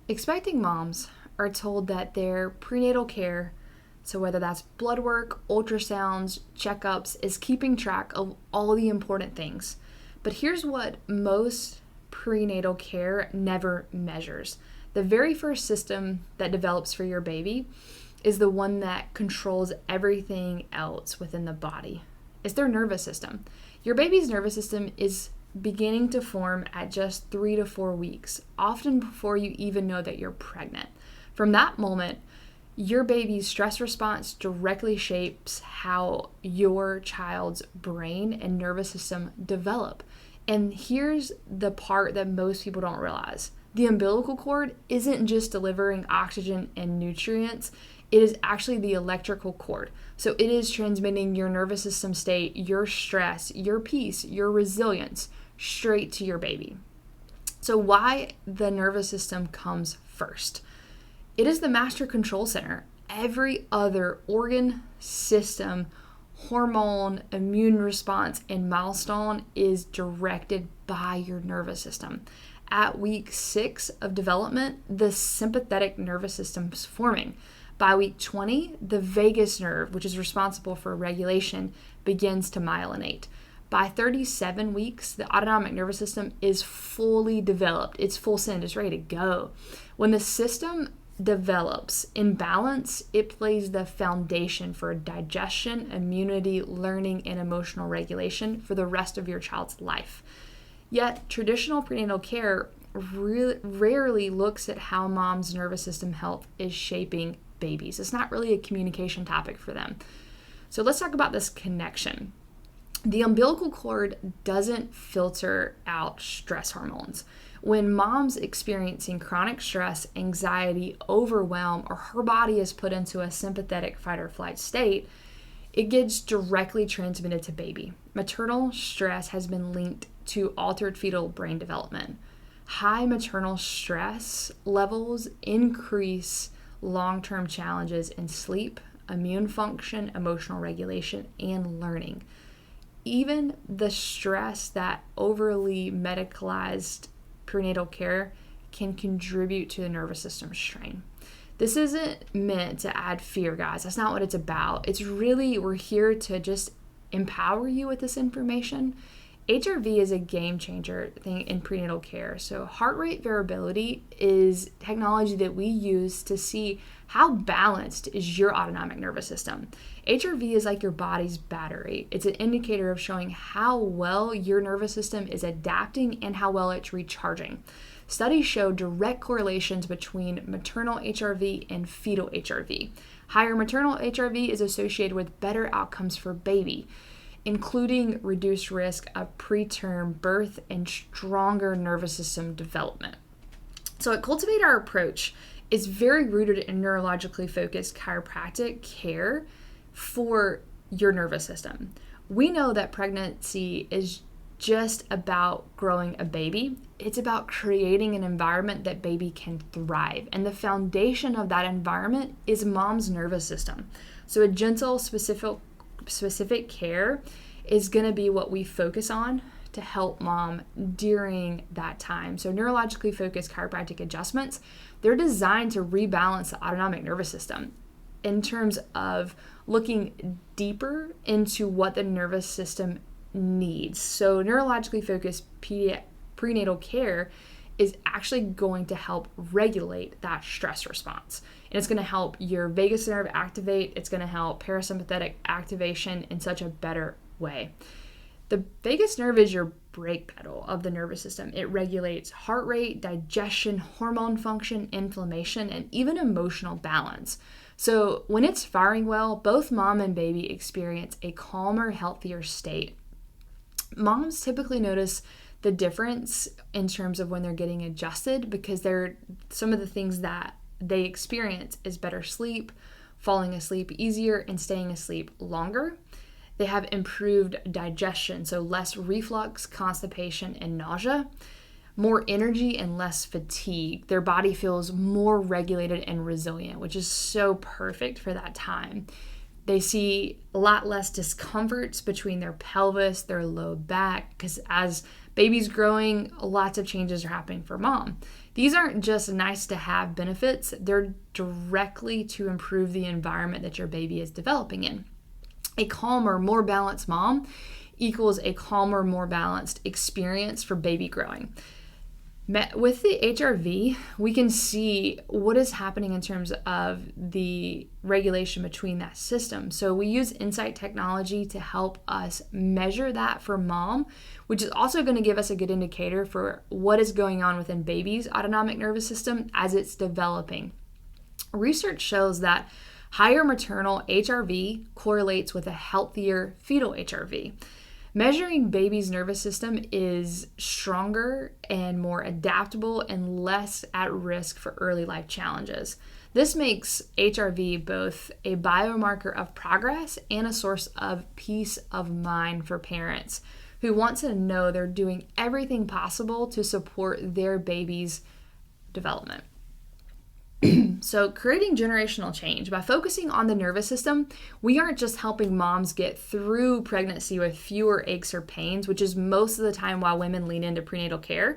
Expecting moms are told that their prenatal care, so whether that's blood work, ultrasounds, checkups, is keeping track of all the important things. But here's what most prenatal care never measures. The very first system that develops for your baby is the one that controls everything else within the body. It's their nervous system. Your baby's nervous system is beginning to form at just 3 to 4 weeks, often before you even know that you're pregnant. From that moment, your baby's stress response directly shapes how your child's brain and nervous system develop. And here's the part that most people don't realize. The umbilical cord isn't just delivering oxygen and nutrients, it is actually the electrical cord. So it is transmitting your nervous system state, your stress, your peace, your resilience straight to your baby. So why the nervous system comes first? It is the master control center. Every other organ, system, hormone, immune response, and milestone is directed by your nervous system. At week 6 of development, the sympathetic nervous system is forming. By week 20, the vagus nerve, which is responsible for regulation, begins to myelinate. By 37 weeks, the autonomic nervous system is fully developed. It's full send, it's ready to go. When the system develops in balance, it plays the foundation for digestion, immunity, learning, and emotional regulation for the rest of your child's life. Yet, traditional prenatal care rarely looks at how mom's nervous system health is shaping babies. It's not really a communication topic for them. So let's talk about this connection. The umbilical cord doesn't filter out stress hormones. When mom's experiencing chronic stress, anxiety, overwhelm, or her body is put into a sympathetic fight or flight state, it gets directly transmitted to baby. Maternal stress has been linked to altered fetal brain development. High maternal stress levels increase long-term challenges in sleep, immune function, emotional regulation, and learning. Even the stress that overly medicalized prenatal care can contribute to the nervous system strain. This isn't meant to add fear, guys. That's not what it's about. It's really, we're here to just empower you with this information. HRV is a game changer thing in prenatal care. So heart rate variability is technology that we use to see how balanced is your autonomic nervous system. HRV is like your body's battery. It's an indicator of showing how well your nervous system is adapting and how well it's recharging. Studies show direct correlations between maternal HRV and fetal HRV. Higher maternal HRV is associated with better outcomes for baby, including reduced risk of preterm birth and stronger nervous system development. So at Cultivate, our approach is very rooted in neurologically focused chiropractic care for your nervous system. We know that pregnancy is just about growing a baby. It's about creating an environment that baby can thrive. And the foundation of that environment is mom's nervous system. So a gentle, specific care is going to be what we focus on to help mom during that time. So neurologically focused chiropractic adjustments, they're designed to rebalance the autonomic nervous system in terms of looking deeper into what the nervous system needs. So neurologically focused prenatal care is actually going to help regulate that stress response. And it's going to help your vagus nerve activate. It's going to help parasympathetic activation in such a better way. The vagus nerve is your brake pedal of the nervous system. It regulates heart rate, digestion, hormone function, inflammation, and even emotional balance. So when it's firing well, both mom and baby experience a calmer, healthier state. Moms typically notice the difference in terms of when they're getting adjusted because some of the things that they experience is better sleep, falling asleep easier, and staying asleep longer. They have improved digestion, so less reflux, constipation, and nausea, more energy and less fatigue. Their body feels more regulated and resilient, which is so perfect for that time. They see a lot less discomforts between their pelvis, their low back, because as Baby's growing, lots of changes are happening for mom. These aren't just nice to have benefits, they're directly to improve the environment that your baby is developing in. A calmer, more balanced mom equals a calmer, more balanced experience for baby growing. With the HRV, we can see what is happening in terms of the regulation between that system. So we use Insight technology to help us measure that for mom, which is also going to give us a good indicator for what is going on within baby's autonomic nervous system as it's developing. Research shows that higher maternal HRV correlates with a healthier fetal HRV. Measuring baby's nervous system is stronger and more adaptable and less at risk for early life challenges. This makes HRV both a biomarker of progress and a source of peace of mind for parents who want to know they're doing everything possible to support their baby's development. So creating generational change. By focusing on the nervous system, we aren't just helping moms get through pregnancy with fewer aches or pains, which is most of the time why women lean into prenatal care.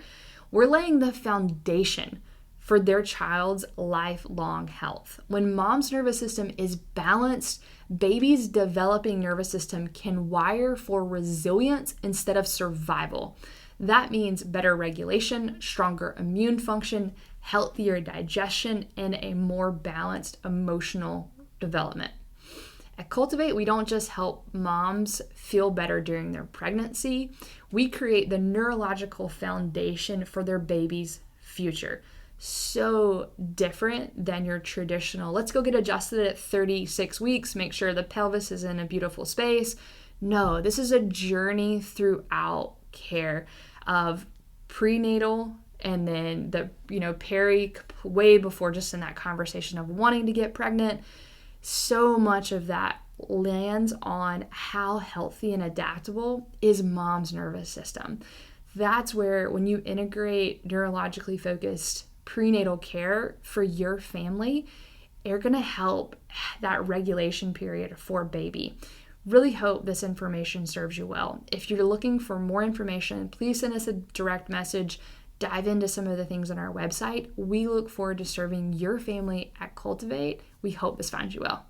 We're laying the foundation for their child's lifelong health. When mom's nervous system is balanced, baby's developing nervous system can wire for resilience instead of survival. That means better regulation, stronger immune function, healthier digestion, and a more balanced emotional development. At Cultivate, we don't just help moms feel better during their pregnancy, we create the neurological foundation for their baby's future. So different than your traditional, let's go get adjusted at 36 weeks, make sure the pelvis is in a beautiful space. No, this is a journey throughout care of prenatal and then the peri, way before just in that conversation of wanting to get pregnant. So much of that lands on how healthy and adaptable is mom's nervous system. That's where when you integrate neurologically focused prenatal care for your family, you're going to help that regulation period for baby. Really hope this information serves you well. If you're looking for more information, please send us a direct message. Dive into some of the things on our website. We look forward to serving your family at Cultivate. We hope this finds you well.